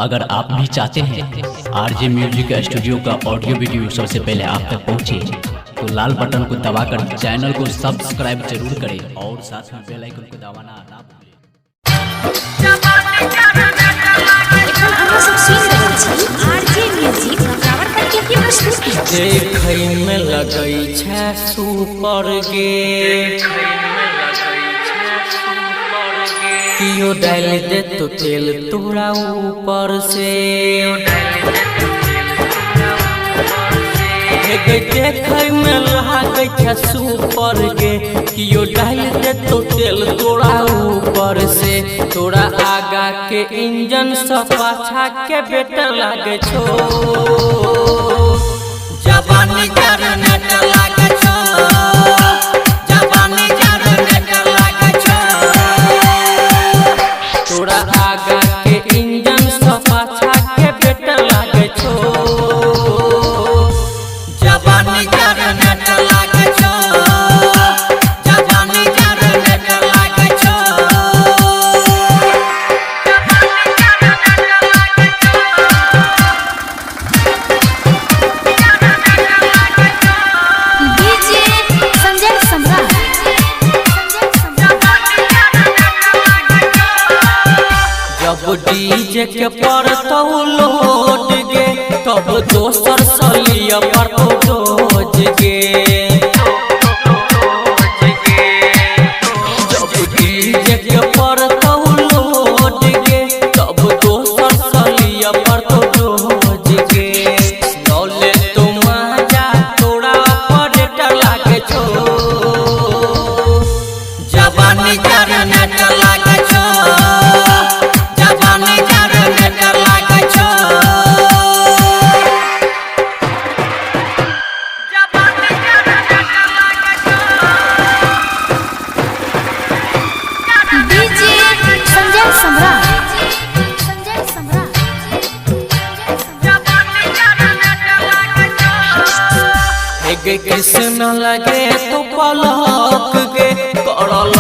अगर आप भी चाहते हैं आरजे म्यूजिक स्टूडियो का ऑडियो वीडियो सबसे पहले आप तक पहुंचे तो लाल बटन को दबाकर चैनल को सब्सक्राइब जरूर करें और साथ में बेल आइकन को दबाना ना भूलें। देखै में लगै छै सुपर गे कियो डाल दे तो तेल तोरा ऊपर से देखै में लागै छै सुपर गे कियो डाल दे तो तेल तोरा ऊपर से तोरा आगा के इंजन से पाछा के बेटर लागे छो जवानी जरनेटर लागे छो जवानी जरनेटर लागे छो तोरा आगा के इंजन से पाछा के बेटर लागे छो जवानी जरनेटर लागे छो जवानी जरनेटर लागे छो जब डीजे के पड़तौ लोड गे तब दोसर सलिया पड़तौ रोज गे जब डीजे के पड़तौ लोड गे तब दोसर सलिया पड़तौ रोज गे नौले तो मजा तोरा ऑपरेटर लागे छो जवानी जरनेटर लागे छो जवानी जरनेटर लागे छो जवानी जरनेटर लागे छो डीजे संजय सम्राट जवानी जरनेटर लागे छो गे कृष्ण लगे तो पलक गे करल